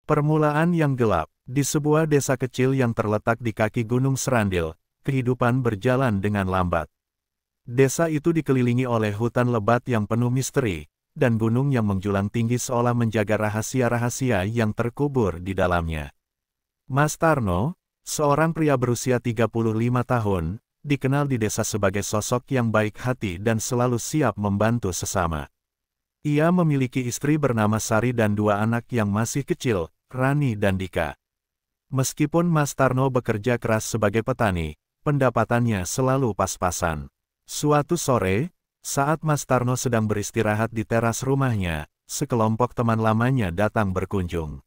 Permulaan yang gelap. Di sebuah desa kecil yang terletak di kaki Gunung Serandil, kehidupan berjalan dengan lambat. Desa itu dikelilingi oleh hutan lebat yang penuh misteri, dan gunung yang menjulang tinggi seolah menjaga rahasia-rahasia yang terkubur di dalamnya. Mas Tarno, seorang pria berusia 35 tahun, dikenal di desa sebagai sosok yang baik hati dan selalu siap membantu sesama. Ia memiliki istri bernama Sari dan dua anak yang masih kecil, Rani dan Dika. Meskipun Mas Tarno bekerja keras sebagai petani, pendapatannya selalu pas-pasan. Suatu sore, saat Mas Tarno sedang beristirahat di teras rumahnya, sekelompok teman lamanya datang berkunjung.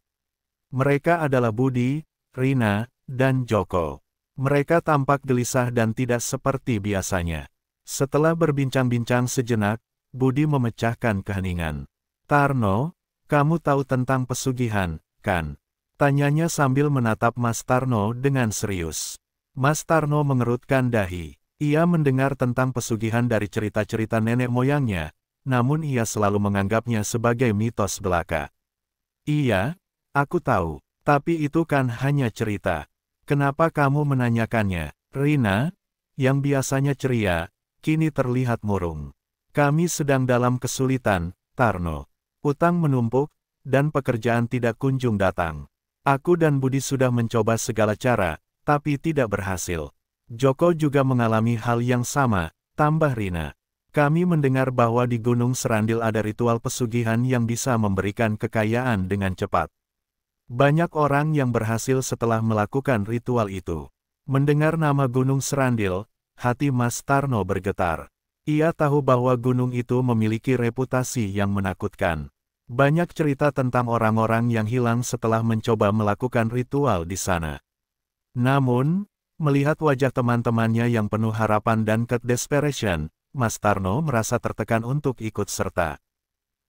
Mereka adalah Budi, Rina, dan Joko. Mereka tampak gelisah dan tidak seperti biasanya. Setelah berbincang-bincang sejenak, Budi memecahkan keheningan. "Tarno, kamu tahu tentang pesugihan, kan?" Tanyanya sambil menatap Mas Tarno dengan serius. Mas Tarno mengerutkan dahi. Ia mendengar tentang pesugihan dari cerita-cerita nenek moyangnya, namun ia selalu menganggapnya sebagai mitos belaka. "Iya, aku tahu, tapi itu kan hanya cerita. Kenapa kamu menanyakannya?" Rina, yang biasanya ceria, kini terlihat murung. "Kami sedang dalam kesulitan, Tarno. Utang menumpuk, dan pekerjaan tidak kunjung datang. Aku dan Budi sudah mencoba segala cara, tapi tidak berhasil." Joko juga mengalami hal yang sama, tambah Rina. "Kami mendengar bahwa di Gunung Serandil ada ritual pesugihan yang bisa memberikan kekayaan dengan cepat. Banyak orang yang berhasil setelah melakukan ritual itu." Mendengar nama Gunung Serandil, hati Mas Tarno bergetar. Ia tahu bahwa gunung itu memiliki reputasi yang menakutkan. Banyak cerita tentang orang-orang yang hilang setelah mencoba melakukan ritual di sana. Namun, melihat wajah teman-temannya yang penuh harapan dan desperation, Mas Tarno merasa tertekan untuk ikut serta.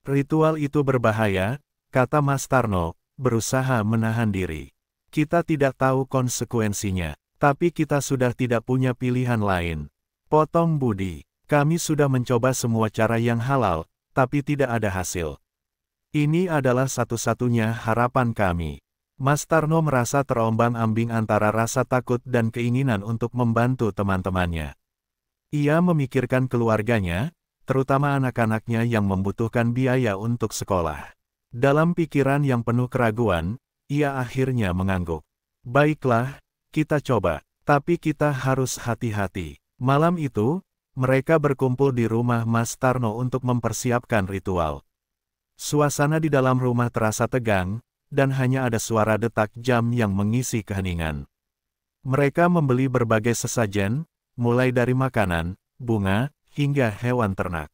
"Ritual itu berbahaya," kata Mas Tarno, berusaha menahan diri. "Kita tidak tahu konsekuensinya, tapi kita sudah tidak punya pilihan lain." Potong Budi. "Kami sudah mencoba semua cara yang halal, tapi tidak ada hasil. Ini adalah satu-satunya harapan kami." Mas Tarno merasa terombang-ambing antara rasa takut dan keinginan untuk membantu teman-temannya. Ia memikirkan keluarganya, terutama anak-anaknya yang membutuhkan biaya untuk sekolah. Dalam pikiran yang penuh keraguan, ia akhirnya mengangguk. "Baiklah, kita coba, tapi kita harus hati-hati." Malam itu, mereka berkumpul di rumah Mas Tarno untuk mempersiapkan ritual. Suasana di dalam rumah terasa tegang, dan hanya ada suara detak jam yang mengisi keheningan. Mereka membeli berbagai sesajen, mulai dari makanan, bunga, hingga hewan ternak.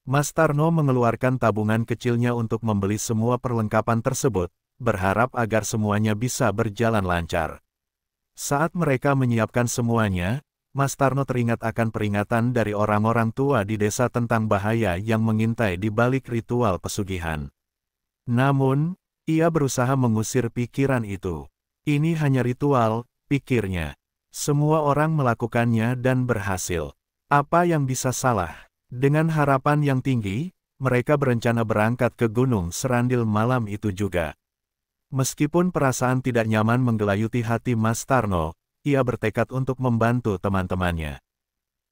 Mas Tarno mengeluarkan tabungan kecilnya untuk membeli semua perlengkapan tersebut, berharap agar semuanya bisa berjalan lancar. Saat mereka menyiapkan semuanya, Mas Tarno teringat akan peringatan dari orang-orang tua di desa tentang bahaya yang mengintai di balik ritual pesugihan. Namun, ia berusaha mengusir pikiran itu. "Ini hanya ritual," pikirnya. "Semua orang melakukannya dan berhasil. Apa yang bisa salah?" Dengan harapan yang tinggi, mereka berencana berangkat ke Gunung Serandil malam itu juga. Meskipun perasaan tidak nyaman menggelayuti hati Mas Tarno, ia bertekad untuk membantu teman-temannya.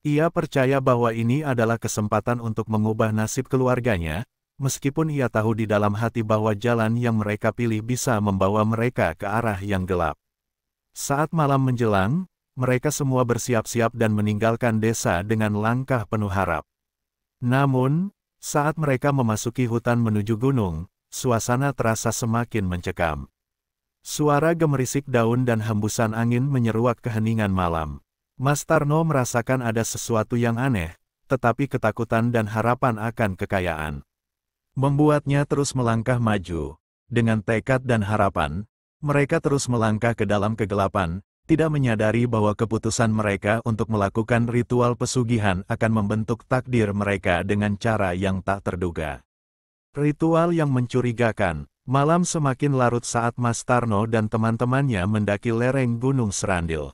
Ia percaya bahwa ini adalah kesempatan untuk mengubah nasib keluarganya, meskipun ia tahu di dalam hati bahwa jalan yang mereka pilih bisa membawa mereka ke arah yang gelap. Saat malam menjelang, mereka semua bersiap-siap dan meninggalkan desa dengan langkah penuh harap. Namun, saat mereka memasuki hutan menuju gunung, suasana terasa semakin mencekam. Suara gemerisik daun dan hembusan angin menyeruak keheningan malam. Mas Tarno merasakan ada sesuatu yang aneh, tetapi ketakutan dan harapan akan kekayaan membuatnya terus melangkah maju. Dengan tekad dan harapan, mereka terus melangkah ke dalam kegelapan, tidak menyadari bahwa keputusan mereka untuk melakukan ritual pesugihan akan membentuk takdir mereka dengan cara yang tak terduga. Ritual yang mencurigakan. Malam semakin larut saat Mas Tarno dan teman-temannya mendaki lereng Gunung Serandil.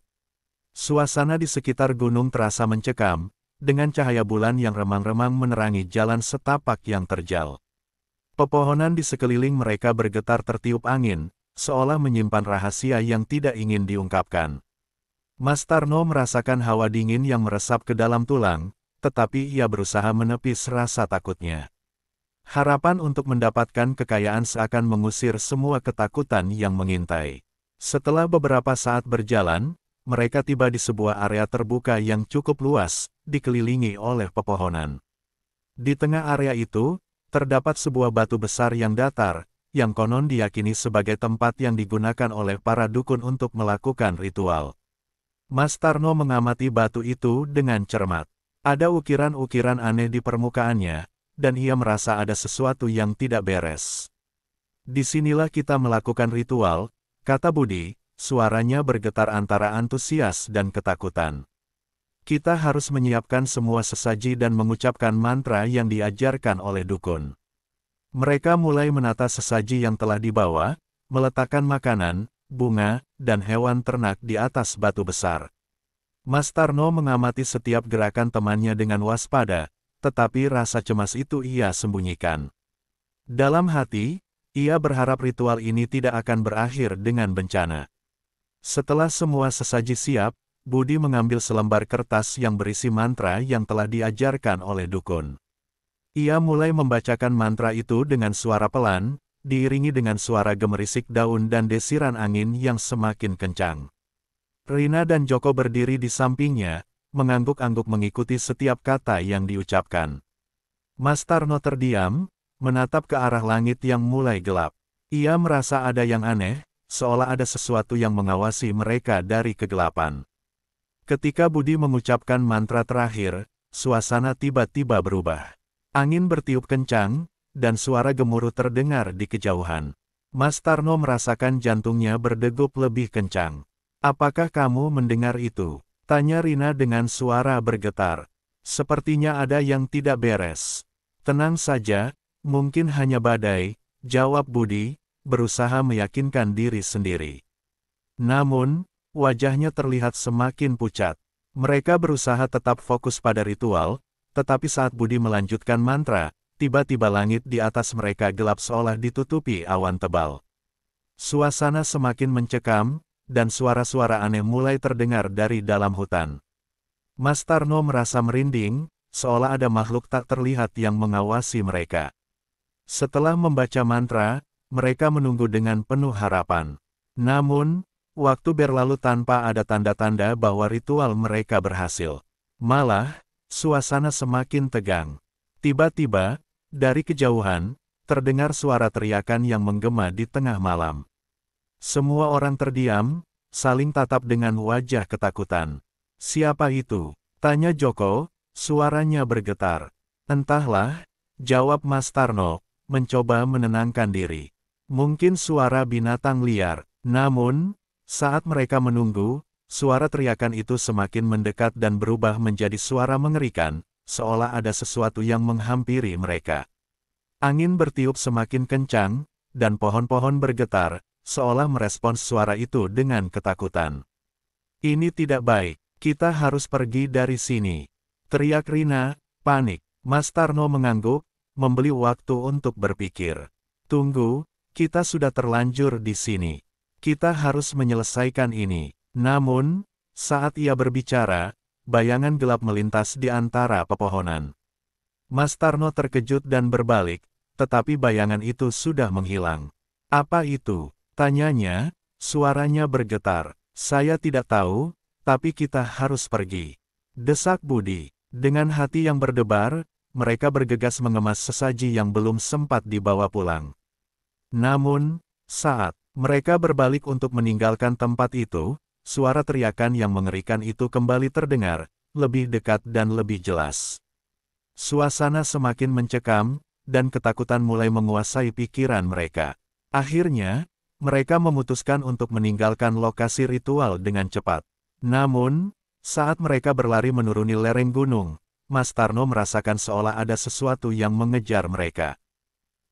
Suasana di sekitar gunung terasa mencekam, dengan cahaya bulan yang remang-remang menerangi jalan setapak yang terjal. Pepohonan di sekeliling mereka bergetar tertiup angin, seolah menyimpan rahasia yang tidak ingin diungkapkan. Mas Tarno merasakan hawa dingin yang meresap ke dalam tulang, tetapi ia berusaha menepis rasa takutnya. Harapan untuk mendapatkan kekayaan seakan mengusir semua ketakutan yang mengintai. Setelah beberapa saat berjalan, mereka tiba di sebuah area terbuka yang cukup luas, dikelilingi oleh pepohonan. Di tengah area itu, terdapat sebuah batu besar yang datar, yang konon diyakini sebagai tempat yang digunakan oleh para dukun untuk melakukan ritual. Mas Tarno mengamati batu itu dengan cermat. Ada ukiran-ukiran aneh di permukaannya, dan ia merasa ada sesuatu yang tidak beres. Disinilah kita melakukan ritual, kata Budi, suaranya bergetar antara antusias dan ketakutan. Kita harus menyiapkan semua sesaji dan mengucapkan mantra yang diajarkan oleh dukun. Mereka mulai menata sesaji yang telah dibawa, meletakkan makanan, bunga, dan hewan ternak di atas batu besar. Mas Tarno mengamati setiap gerakan temannya dengan waspada, tetapi rasa cemas itu ia sembunyikan. Dalam hati, ia berharap ritual ini tidak akan berakhir dengan bencana. Setelah semua sesaji siap, Budi mengambil selembar kertas yang berisi mantra yang telah diajarkan oleh dukun. Ia mulai membacakan mantra itu dengan suara pelan, diiringi dengan suara gemerisik daun dan desiran angin yang semakin kencang. Rina dan Joko berdiri di sampingnya, mengangguk-angguk mengikuti setiap kata yang diucapkan. Mas Tarno terdiam, menatap ke arah langit yang mulai gelap. Ia merasa ada yang aneh, seolah ada sesuatu yang mengawasi mereka dari kegelapan. Ketika Budi mengucapkan mantra terakhir, suasana tiba-tiba berubah. Angin bertiup kencang, dan suara gemuruh terdengar di kejauhan. Mas Tarno merasakan jantungnya berdegup lebih kencang. "Apakah kamu mendengar itu?" tanya Rina dengan suara bergetar. "Sepertinya ada yang tidak beres." "Tenang saja, mungkin hanya badai," jawab Budi, berusaha meyakinkan diri sendiri. Namun, wajahnya terlihat semakin pucat. Mereka berusaha tetap fokus pada ritual, tetapi saat Budi melanjutkan mantra, tiba-tiba langit di atas mereka gelap seolah ditutupi awan tebal. Suasana semakin mencekam, dan suara-suara aneh mulai terdengar dari dalam hutan. Mas Tarno merasa merinding, seolah ada makhluk tak terlihat yang mengawasi mereka. Setelah membaca mantra, mereka menunggu dengan penuh harapan. Namun, waktu berlalu tanpa ada tanda-tanda bahwa ritual mereka berhasil. Malah, suasana semakin tegang. Tiba-tiba, dari kejauhan, terdengar suara teriakan yang menggema di tengah malam. Semua orang terdiam, saling tatap dengan wajah ketakutan. "Siapa itu?" tanya Joko, suaranya bergetar. "Entahlah," jawab Mas Tarno, mencoba menenangkan diri. "Mungkin suara binatang liar." Namun, saat mereka menunggu, suara teriakan itu semakin mendekat dan berubah menjadi suara mengerikan, seolah ada sesuatu yang menghampiri mereka. Angin bertiup semakin kencang, dan pohon-pohon bergetar, seolah merespons suara itu dengan ketakutan. "Ini tidak baik, kita harus pergi dari sini," teriak Rina, panik. Mas Tarno mengangguk, memberi waktu untuk berpikir. "Tunggu, kita sudah terlanjur di sini. Kita harus menyelesaikan ini." Namun, saat ia berbicara, bayangan gelap melintas di antara pepohonan. Mas Tarno terkejut dan berbalik, tetapi bayangan itu sudah menghilang. "Apa itu?" tanyanya, suaranya bergetar. "Saya tidak tahu, tapi kita harus pergi," desak Budi. Dengan hati yang berdebar, mereka bergegas mengemas sesaji yang belum sempat dibawa pulang. Namun, saat mereka berbalik untuk meninggalkan tempat itu, suara teriakan yang mengerikan itu kembali terdengar, lebih dekat dan lebih jelas. Suasana semakin mencekam, dan ketakutan mulai menguasai pikiran mereka. Akhirnya, mereka memutuskan untuk meninggalkan lokasi ritual dengan cepat. Namun, saat mereka berlari menuruni lereng gunung, Mas Tarno merasakan seolah ada sesuatu yang mengejar mereka.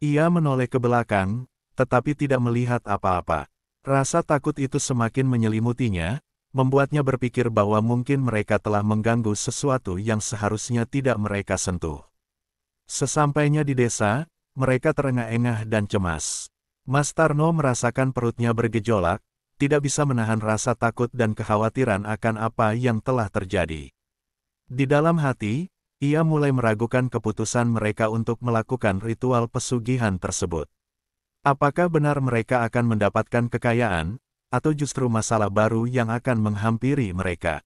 Ia menoleh ke belakang, tetapi tidak melihat apa-apa. Rasa takut itu semakin menyelimutinya, membuatnya berpikir bahwa mungkin mereka telah mengganggu sesuatu yang seharusnya tidak mereka sentuh. Sesampainya di desa, mereka terengah-engah dan cemas. Mas Tarno merasakan perutnya bergejolak, tidak bisa menahan rasa takut dan kekhawatiran akan apa yang telah terjadi. Di dalam hati, ia mulai meragukan keputusan mereka untuk melakukan ritual pesugihan tersebut. Apakah benar mereka akan mendapatkan kekayaan, atau justru masalah baru yang akan menghampiri mereka?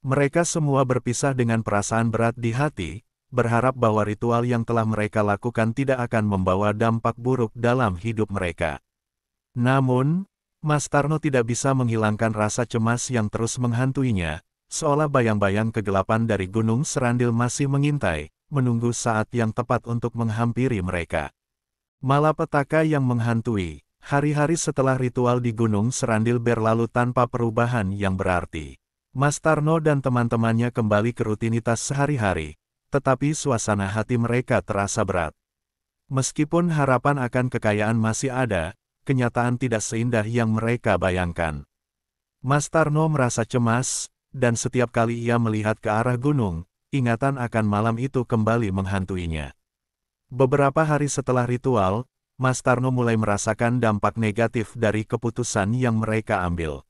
Mereka semua berpisah dengan perasaan berat di hati, berharap bahwa ritual yang telah mereka lakukan tidak akan membawa dampak buruk dalam hidup mereka. Namun, Mas Tarno tidak bisa menghilangkan rasa cemas yang terus menghantuinya, seolah bayang-bayang kegelapan dari Gunung Serandil masih mengintai, menunggu saat yang tepat untuk menghampiri mereka. Malapetaka yang menghantui, hari-hari setelah ritual di Gunung Serandil berlalu tanpa perubahan yang berarti. Mas Tarno dan teman-temannya kembali ke rutinitas sehari-hari, tetapi suasana hati mereka terasa berat. Meskipun harapan akan kekayaan masih ada, kenyataan tidak seindah yang mereka bayangkan. Mas Tarno merasa cemas, dan setiap kali ia melihat ke arah gunung, ingatan akan malam itu kembali menghantuinya. Beberapa hari setelah ritual, Mas Tarno mulai merasakan dampak negatif dari keputusan yang mereka ambil.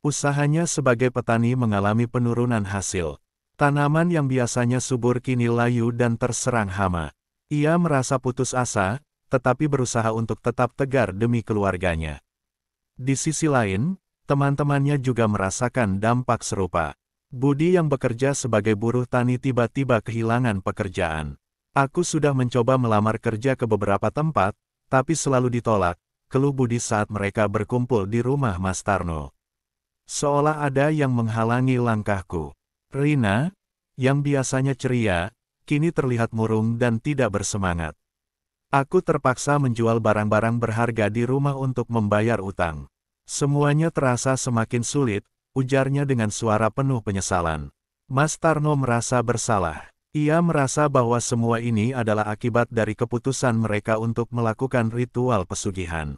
Usahanya sebagai petani mengalami penurunan hasil. Tanaman yang biasanya subur kini layu dan terserang hama. Ia merasa putus asa, tetapi berusaha untuk tetap tegar demi keluarganya. Di sisi lain, teman-temannya juga merasakan dampak serupa. Budi yang bekerja sebagai buruh tani tiba-tiba kehilangan pekerjaan. Aku sudah mencoba melamar kerja ke beberapa tempat, tapi selalu ditolak, keluh Budi saat mereka berkumpul di rumah Mas Tarno. Seolah ada yang menghalangi langkahku. Rina, yang biasanya ceria, kini terlihat murung dan tidak bersemangat. Aku terpaksa menjual barang-barang berharga di rumah untuk membayar utang. Semuanya terasa semakin sulit, ujarnya dengan suara penuh penyesalan. Mas Tarno merasa bersalah. Ia merasa bahwa semua ini adalah akibat dari keputusan mereka untuk melakukan ritual pesugihan.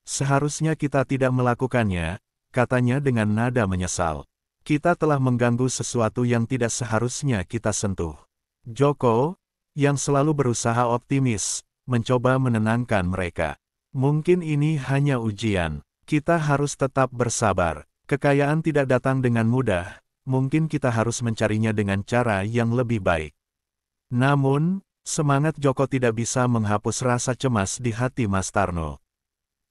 Seharusnya kita tidak melakukannya, katanya dengan nada menyesal. Kita telah mengganggu sesuatu yang tidak seharusnya kita sentuh. Joko, yang selalu berusaha optimis, mencoba menenangkan mereka. Mungkin ini hanya ujian. Kita harus tetap bersabar. Kekayaan tidak datang dengan mudah, mungkin kita harus mencarinya dengan cara yang lebih baik. Namun, semangat Joko tidak bisa menghapus rasa cemas di hati Mas Tarno.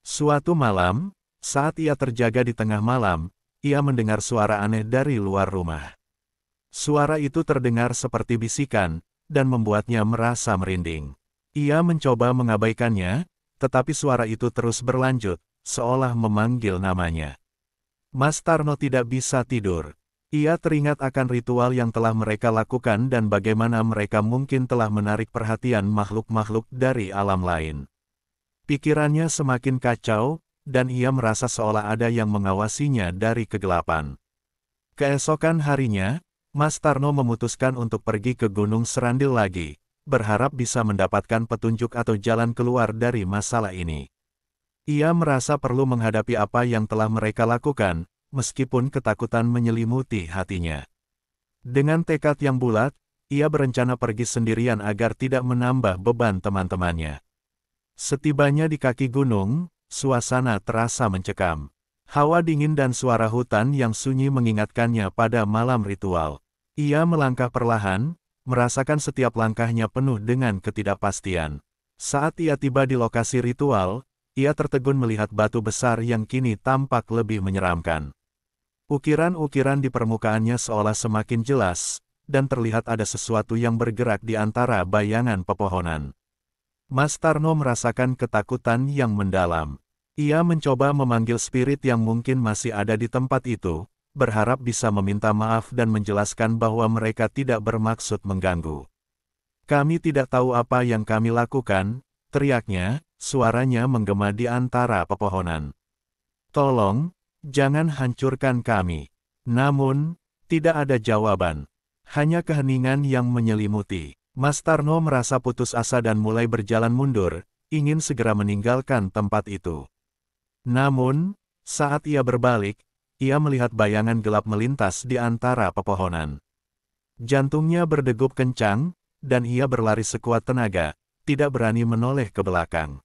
Suatu malam, saat ia terjaga di tengah malam, ia mendengar suara aneh dari luar rumah. Suara itu terdengar seperti bisikan, dan membuatnya merasa merinding. Ia mencoba mengabaikannya, tetapi suara itu terus berlanjut, seolah memanggil namanya. Mas Tarno tidak bisa tidur. Ia teringat akan ritual yang telah mereka lakukan dan bagaimana mereka mungkin telah menarik perhatian makhluk-makhluk dari alam lain. Pikirannya semakin kacau, dan ia merasa seolah ada yang mengawasinya dari kegelapan. Keesokan harinya, Mas Tarno memutuskan untuk pergi ke Gunung Serandil lagi, berharap bisa mendapatkan petunjuk atau jalan keluar dari masalah ini. Ia merasa perlu menghadapi apa yang telah mereka lakukan, meskipun ketakutan menyelimuti hatinya. Dengan tekad yang bulat, ia berencana pergi sendirian agar tidak menambah beban teman-temannya. Setibanya di kaki gunung, suasana terasa mencekam. Hawa dingin dan suara hutan yang sunyi mengingatkannya pada malam ritual. Ia melangkah perlahan, merasakan setiap langkahnya penuh dengan ketidakpastian. Saat ia tiba di lokasi ritual, ia tertegun melihat batu besar yang kini tampak lebih menyeramkan. Ukiran-ukiran di permukaannya seolah semakin jelas, dan terlihat ada sesuatu yang bergerak di antara bayangan pepohonan. Mas Tarno merasakan ketakutan yang mendalam. Ia mencoba memanggil spirit yang mungkin masih ada di tempat itu, berharap bisa meminta maaf dan menjelaskan bahwa mereka tidak bermaksud mengganggu. Kami tidak tahu apa yang kami lakukan, teriaknya, suaranya menggema di antara pepohonan. Tolong, jangan hancurkan kami. Namun, tidak ada jawaban. Hanya keheningan yang menyelimuti. Mas Tarno merasa putus asa dan mulai berjalan mundur, ingin segera meninggalkan tempat itu. Namun, saat ia berbalik, ia melihat bayangan gelap melintas di antara pepohonan. Jantungnya berdegup kencang, dan ia berlari sekuat tenaga, tidak berani menoleh ke belakang.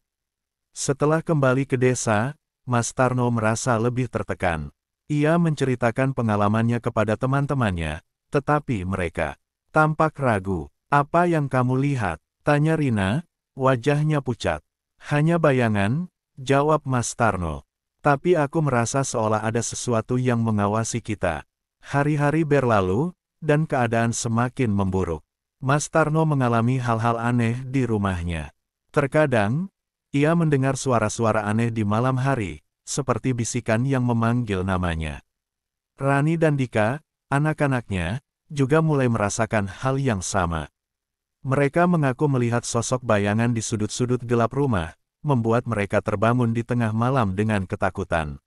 Setelah kembali ke desa, Mas Tarno merasa lebih tertekan. Ia menceritakan pengalamannya kepada teman-temannya, tetapi mereka tampak ragu. "Apa yang kamu lihat?" tanya Rina, wajahnya pucat. "Hanya bayangan," jawab Mas Tarno. "Tapi aku merasa seolah ada sesuatu yang mengawasi kita." Hari-hari berlalu, dan keadaan semakin memburuk. Mas Tarno mengalami hal-hal aneh di rumahnya. Terkadang, ia mendengar suara-suara aneh di malam hari, seperti bisikan yang memanggil namanya. Rani dan Dika, anak-anaknya, juga mulai merasakan hal yang sama. Mereka mengaku melihat sosok bayangan di sudut-sudut gelap rumah, membuat mereka terbangun di tengah malam dengan ketakutan.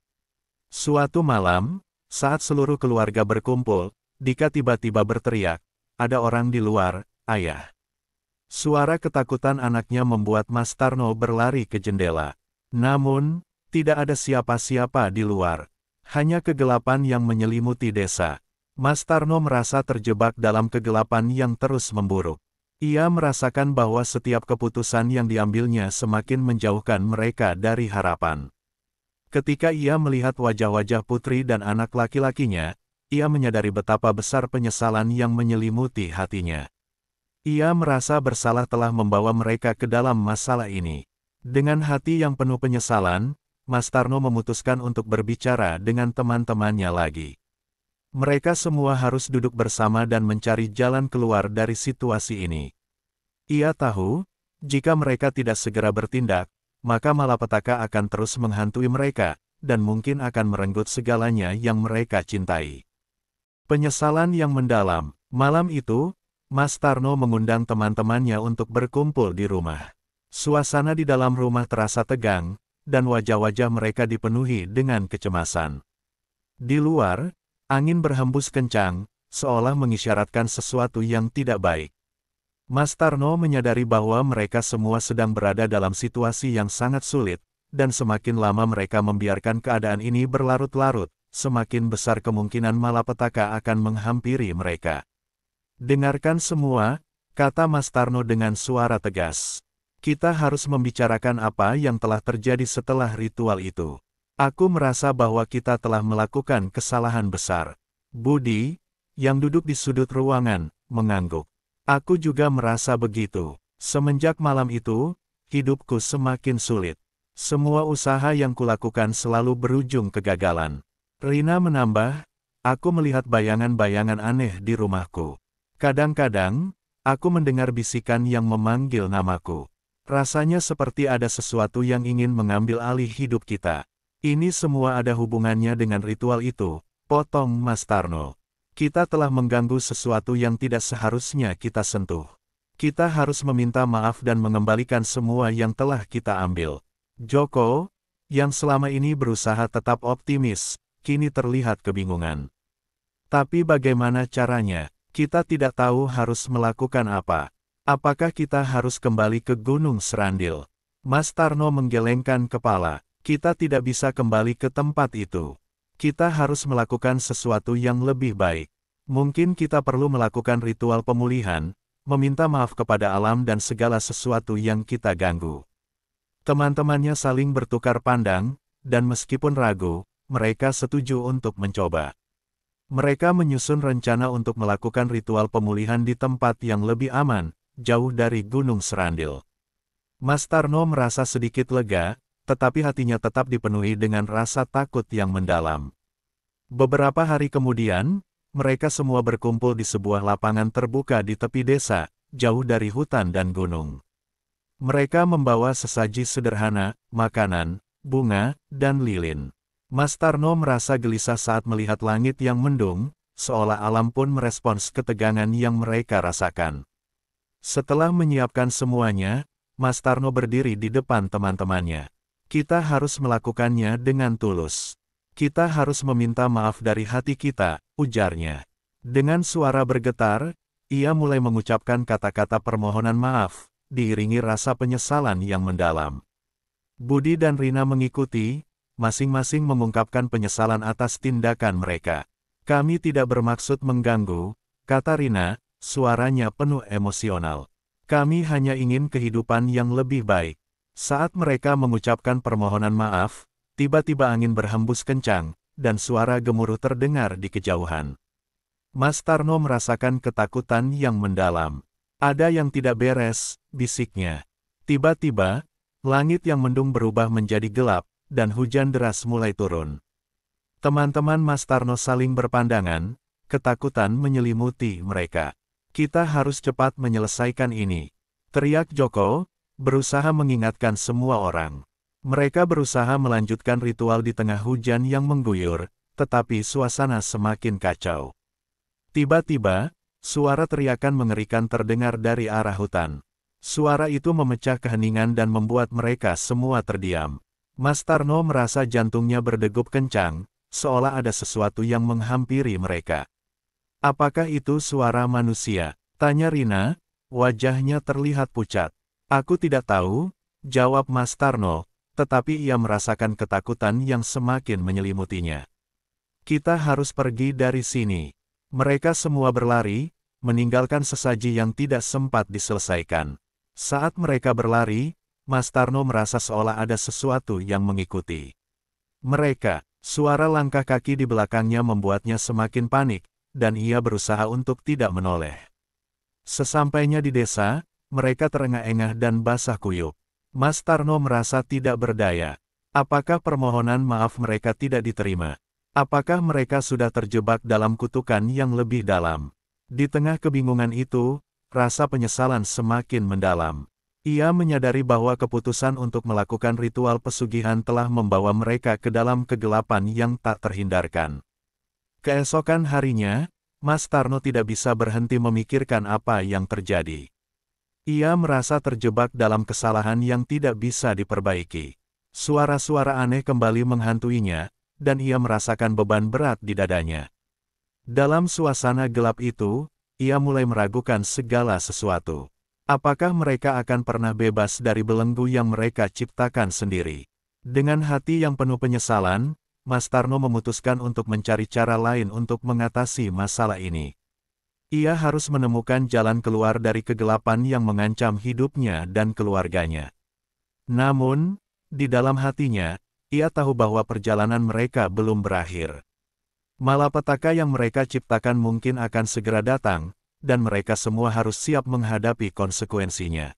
Suatu malam, saat seluruh keluarga berkumpul, Dika tiba-tiba berteriak, "Ada orang di luar, Ayah." Suara ketakutan anaknya membuat Mas Tarno berlari ke jendela. Namun, tidak ada siapa-siapa di luar. Hanya kegelapan yang menyelimuti desa. Mas Tarno merasa terjebak dalam kegelapan yang terus memburuk. Ia merasakan bahwa setiap keputusan yang diambilnya semakin menjauhkan mereka dari harapan. Ketika ia melihat wajah-wajah putri dan anak laki-lakinya, ia menyadari betapa besar penyesalan yang menyelimuti hatinya. Ia merasa bersalah telah membawa mereka ke dalam masalah ini. Dengan hati yang penuh penyesalan, Mas Tarno memutuskan untuk berbicara dengan teman-temannya lagi. Mereka semua harus duduk bersama dan mencari jalan keluar dari situasi ini. Ia tahu, jika mereka tidak segera bertindak, maka malapetaka akan terus menghantui mereka, dan mungkin akan merenggut segalanya yang mereka cintai. Penyesalan yang mendalam. Malam itu, Mas Tarno mengundang teman-temannya untuk berkumpul di rumah. Suasana di dalam rumah terasa tegang, dan wajah-wajah mereka dipenuhi dengan kecemasan. Di luar, angin berhembus kencang, seolah mengisyaratkan sesuatu yang tidak baik. Mas Tarno menyadari bahwa mereka semua sedang berada dalam situasi yang sangat sulit, dan semakin lama mereka membiarkan keadaan ini berlarut-larut, semakin besar kemungkinan malapetaka akan menghampiri mereka. "Dengarkan semua," kata Mas Tarno dengan suara tegas. "Kita harus membicarakan apa yang telah terjadi setelah ritual itu. Aku merasa bahwa kita telah melakukan kesalahan besar." Budi, yang duduk di sudut ruangan, mengangguk. "Aku juga merasa begitu. Semenjak malam itu, hidupku semakin sulit. Semua usaha yang kulakukan selalu berujung kegagalan." Rina menambah, "Aku melihat bayangan-bayangan aneh di rumahku. Kadang-kadang, aku mendengar bisikan yang memanggil namaku. Rasanya seperti ada sesuatu yang ingin mengambil alih hidup kita." "Ini semua ada hubungannya dengan ritual itu," potong Mas Tarno. "Kita telah mengganggu sesuatu yang tidak seharusnya kita sentuh. Kita harus meminta maaf dan mengembalikan semua yang telah kita ambil." Joko, yang selama ini berusaha tetap optimis, kini terlihat kebingungan. "Tapi bagaimana caranya? Kita tidak tahu harus melakukan apa. Apakah kita harus kembali ke Gunung Serandil?" Mas Tarno menggelengkan kepala. "Kita tidak bisa kembali ke tempat itu. Kita harus melakukan sesuatu yang lebih baik. Mungkin kita perlu melakukan ritual pemulihan, meminta maaf kepada alam dan segala sesuatu yang kita ganggu." Teman-temannya saling bertukar pandang, dan meskipun ragu, mereka setuju untuk mencoba. Mereka menyusun rencana untuk melakukan ritual pemulihan di tempat yang lebih aman, jauh dari Gunung Serandil. Mas Tarno merasa sedikit lega, tetapi hatinya tetap dipenuhi dengan rasa takut yang mendalam. Beberapa hari kemudian, mereka semua berkumpul di sebuah lapangan terbuka di tepi desa, jauh dari hutan dan gunung. Mereka membawa sesaji sederhana, makanan, bunga, dan lilin. Mas Tarno merasa gelisah saat melihat langit yang mendung, seolah alam pun merespons ketegangan yang mereka rasakan. Setelah menyiapkan semuanya, Mas Tarno berdiri di depan teman-temannya. "Kita harus melakukannya dengan tulus. Kita harus meminta maaf dari hati kita," ujarnya. Dengan suara bergetar, ia mulai mengucapkan kata-kata permohonan maaf, diiringi rasa penyesalan yang mendalam. Budi dan Rina mengikuti, masing-masing mengungkapkan penyesalan atas tindakan mereka. "Kami tidak bermaksud mengganggu," kata Rina, suaranya penuh emosional. "Kami hanya ingin kehidupan yang lebih baik." Saat mereka mengucapkan permohonan maaf, tiba-tiba angin berhembus kencang, dan suara gemuruh terdengar di kejauhan. Mas Tarno merasakan ketakutan yang mendalam. Ada yang tidak beres, bisiknya. Tiba-tiba, langit yang mendung berubah menjadi gelap, dan hujan deras mulai turun. Teman-teman Mas Tarno saling berpandangan, ketakutan menyelimuti mereka. Kita harus cepat menyelesaikan ini, teriak Joko, berusaha mengingatkan semua orang. Mereka berusaha melanjutkan ritual di tengah hujan yang mengguyur, tetapi suasana semakin kacau. Tiba-tiba, suara teriakan mengerikan terdengar dari arah hutan. Suara itu memecah keheningan dan membuat mereka semua terdiam. Mas Tarno merasa jantungnya berdegup kencang, seolah ada sesuatu yang menghampiri mereka. Apakah itu suara manusia? Tanya Rina, wajahnya terlihat pucat. Aku tidak tahu, jawab Mas Tarno, tetapi ia merasakan ketakutan yang semakin menyelimutinya. Kita harus pergi dari sini. Mereka semua berlari, meninggalkan sesaji yang tidak sempat diselesaikan. Saat mereka berlari, Mas Tarno merasa seolah ada sesuatu yang mengikuti mereka. Suara langkah kaki di belakangnya membuatnya semakin panik, dan ia berusaha untuk tidak menoleh. Sesampainya di desa, mereka terengah-engah dan basah kuyup. Mas Tarno merasa tidak berdaya. Apakah permohonan maaf mereka tidak diterima? Apakah mereka sudah terjebak dalam kutukan yang lebih dalam? Di tengah kebingungan itu, rasa penyesalan semakin mendalam. Ia menyadari bahwa keputusan untuk melakukan ritual pesugihan telah membawa mereka ke dalam kegelapan yang tak terhindarkan. Keesokan harinya, Mas Tarno tidak bisa berhenti memikirkan apa yang terjadi. Ia merasa terjebak dalam kesalahan yang tidak bisa diperbaiki. Suara-suara aneh kembali menghantuinya, dan ia merasakan beban berat di dadanya. Dalam suasana gelap itu, ia mulai meragukan segala sesuatu. Apakah mereka akan pernah bebas dari belenggu yang mereka ciptakan sendiri? Dengan hati yang penuh penyesalan, Mas Tarno memutuskan untuk mencari cara lain untuk mengatasi masalah ini. Ia harus menemukan jalan keluar dari kegelapan yang mengancam hidupnya dan keluarganya. Namun, di dalam hatinya, ia tahu bahwa perjalanan mereka belum berakhir. Malapetaka yang mereka ciptakan mungkin akan segera datang, dan mereka semua harus siap menghadapi konsekuensinya.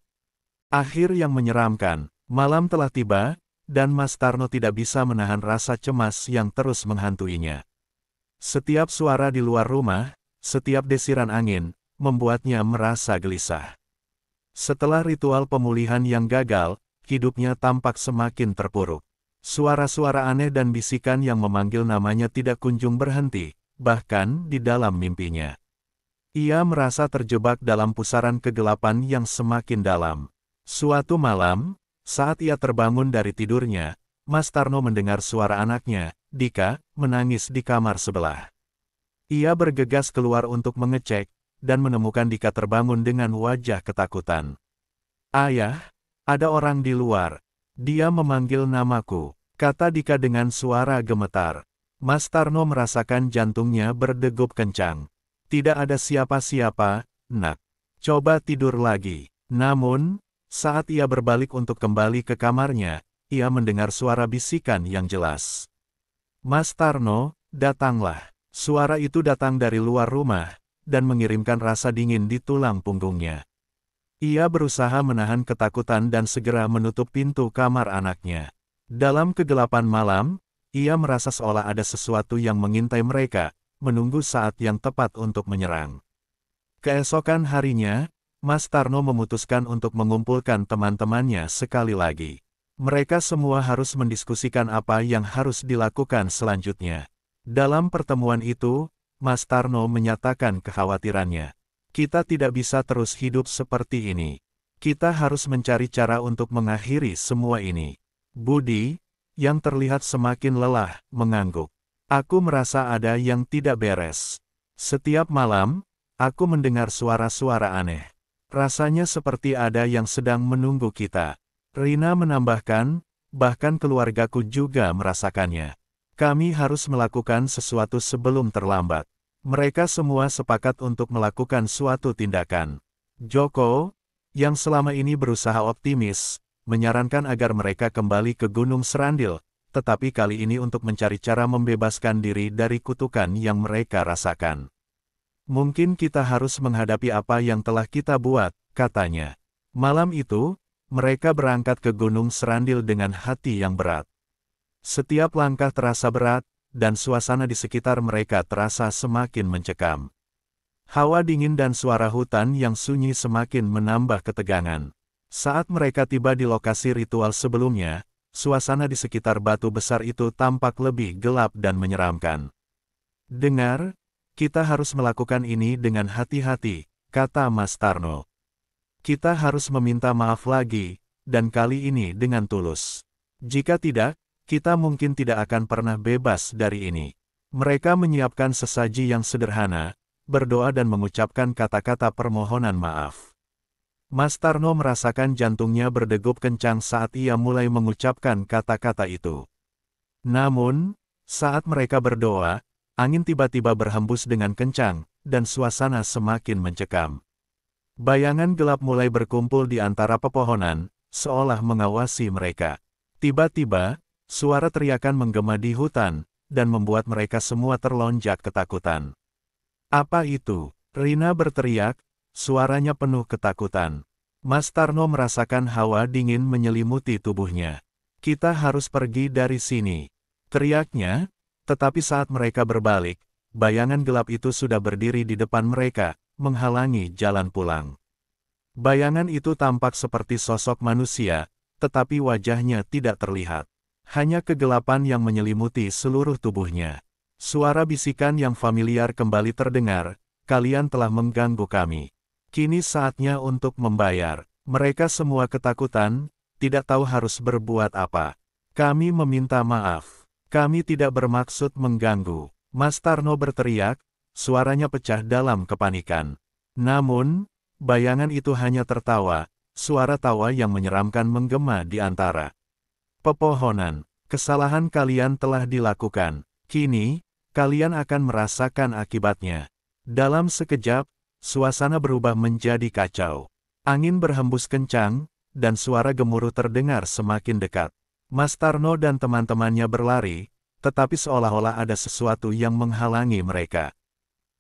Akhir yang menyeramkan, malam telah tiba, dan Mas Tarno tidak bisa menahan rasa cemas yang terus menghantuinya. Setiap suara di luar rumah, setiap desiran angin, membuatnya merasa gelisah. Setelah ritual pemulihan yang gagal, hidupnya tampak semakin terpuruk. Suara-suara aneh dan bisikan yang memanggil namanya tidak kunjung berhenti, bahkan di dalam mimpinya. Ia merasa terjebak dalam pusaran kegelapan yang semakin dalam. Suatu malam, saat ia terbangun dari tidurnya, Mas Tarno mendengar suara anaknya, Dika, menangis di kamar sebelah. Ia bergegas keluar untuk mengecek, dan menemukan Dika terbangun dengan wajah ketakutan. Ayah, ada orang di luar. Dia memanggil namaku, kata Dika dengan suara gemetar. Mas Tarno merasakan jantungnya berdegup kencang. Tidak ada siapa-siapa, nak. Coba tidur lagi. Namun, saat ia berbalik untuk kembali ke kamarnya, ia mendengar suara bisikan yang jelas. Mas Tarno, datanglah. Suara itu datang dari luar rumah, dan mengirimkan rasa dingin di tulang punggungnya. Ia berusaha menahan ketakutan dan segera menutup pintu kamar anaknya. Dalam kegelapan malam, ia merasa seolah ada sesuatu yang mengintai mereka, menunggu saat yang tepat untuk menyerang. Keesokan harinya, Mas Tarno memutuskan untuk mengumpulkan teman-temannya sekali lagi. Mereka semua harus mendiskusikan apa yang harus dilakukan selanjutnya. Dalam pertemuan itu, Mas Tarno menyatakan kekhawatirannya. Kita tidak bisa terus hidup seperti ini. Kita harus mencari cara untuk mengakhiri semua ini. Budi, yang terlihat semakin lelah, mengangguk. Aku merasa ada yang tidak beres. Setiap malam, aku mendengar suara-suara aneh. Rasanya seperti ada yang sedang menunggu kita. Rina menambahkan, bahkan keluargaku juga merasakannya. Kami harus melakukan sesuatu sebelum terlambat. Mereka semua sepakat untuk melakukan suatu tindakan. Joko, yang selama ini berusaha optimis, menyarankan agar mereka kembali ke Gunung Serandil, tetapi kali ini untuk mencari cara membebaskan diri dari kutukan yang mereka rasakan. Mungkin kita harus menghadapi apa yang telah kita buat, katanya. Malam itu, mereka berangkat ke Gunung Serandil dengan hati yang berat. Setiap langkah terasa berat, dan suasana di sekitar mereka terasa semakin mencekam. Hawa dingin dan suara hutan yang sunyi semakin menambah ketegangan. Saat mereka tiba di lokasi ritual sebelumnya, suasana di sekitar batu besar itu tampak lebih gelap dan menyeramkan. "Dengar, kita harus melakukan ini dengan hati-hati," kata Mas Tarno. "Kita harus meminta maaf lagi, dan kali ini dengan tulus. Jika tidak, kita mungkin tidak akan pernah bebas dari ini." Mereka menyiapkan sesaji yang sederhana, berdoa dan mengucapkan kata-kata permohonan maaf. Mas Tarno merasakan jantungnya berdegup kencang saat ia mulai mengucapkan kata-kata itu. Namun, saat mereka berdoa, angin tiba-tiba berhembus dengan kencang, dan suasana semakin mencekam. Bayangan gelap mulai berkumpul di antara pepohonan, seolah mengawasi mereka. Tiba-tiba, suara teriakan menggema di hutan, dan membuat mereka semua terlonjak ketakutan. "Apa itu?" Rina berteriak, suaranya penuh ketakutan. Mas Tarno merasakan hawa dingin menyelimuti tubuhnya. "Kita harus pergi dari sini," teriaknya, tetapi saat mereka berbalik, bayangan gelap itu sudah berdiri di depan mereka, menghalangi jalan pulang. Bayangan itu tampak seperti sosok manusia, tetapi wajahnya tidak terlihat. Hanya kegelapan yang menyelimuti seluruh tubuhnya. Suara bisikan yang familiar kembali terdengar, "Kalian telah mengganggu kami. Kini saatnya untuk membayar." Mereka semua ketakutan, tidak tahu harus berbuat apa. "Kami meminta maaf. Kami tidak bermaksud mengganggu," Mas Tarno berteriak, suaranya pecah dalam kepanikan. Namun, bayangan itu hanya tertawa, suara tawa yang menyeramkan menggema di antara pepohonan. "Kesalahan kalian telah dilakukan. Kini, kalian akan merasakan akibatnya." Dalam sekejap, suasana berubah menjadi kacau. Angin berhembus kencang, dan suara gemuruh terdengar semakin dekat. Mas Tarno dan teman-temannya berlari, tetapi seolah-olah ada sesuatu yang menghalangi mereka.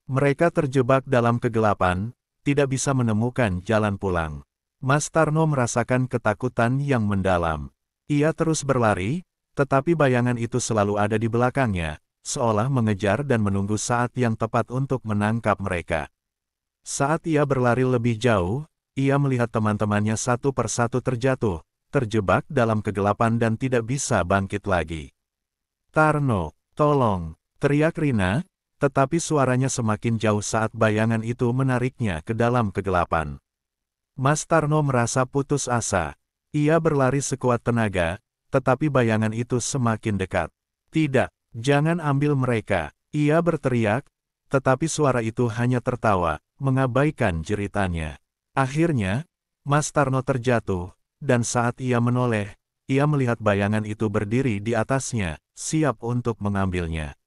Mereka terjebak dalam kegelapan, tidak bisa menemukan jalan pulang. Mas Tarno merasakan ketakutan yang mendalam. Ia terus berlari, tetapi bayangan itu selalu ada di belakangnya, seolah mengejar dan menunggu saat yang tepat untuk menangkap mereka. Saat ia berlari lebih jauh, ia melihat teman-temannya satu persatu terjatuh, terjebak dalam kegelapan dan tidak bisa bangkit lagi. "Tarno, tolong!" teriak Rina, tetapi suaranya semakin jauh saat bayangan itu menariknya ke dalam kegelapan. Mas Tarno merasa putus asa. Ia berlari sekuat tenaga, tetapi bayangan itu semakin dekat. "Tidak, jangan ambil mereka!" ia berteriak, tetapi suara itu hanya tertawa, mengabaikan jeritannya. Akhirnya, Mas Tarno terjatuh, dan saat ia menoleh, ia melihat bayangan itu berdiri di atasnya, siap untuk mengambilnya.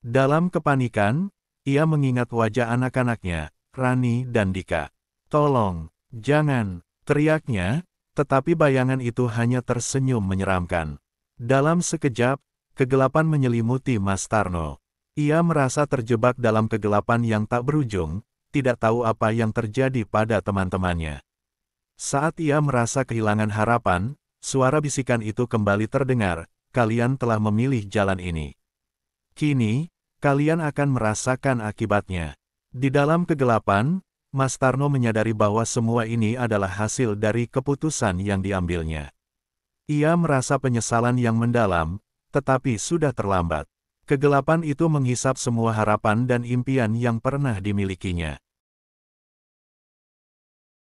Dalam kepanikan, ia mengingat wajah anak-anaknya, Rani dan Dika. "Tolong, jangan!" teriaknya, tetapi bayangan itu hanya tersenyum menyeramkan. Dalam sekejap, kegelapan menyelimuti Mas Tarno. Ia merasa terjebak dalam kegelapan yang tak berujung, tidak tahu apa yang terjadi pada teman-temannya. Saat ia merasa kehilangan harapan, suara bisikan itu kembali terdengar, "Kalian telah memilih jalan ini. Kini, kalian akan merasakan akibatnya." Di dalam kegelapan, Mas Tarno menyadari bahwa semua ini adalah hasil dari keputusan yang diambilnya. Ia merasa penyesalan yang mendalam, tetapi sudah terlambat. Kegelapan itu menghisap semua harapan dan impian yang pernah dimilikinya.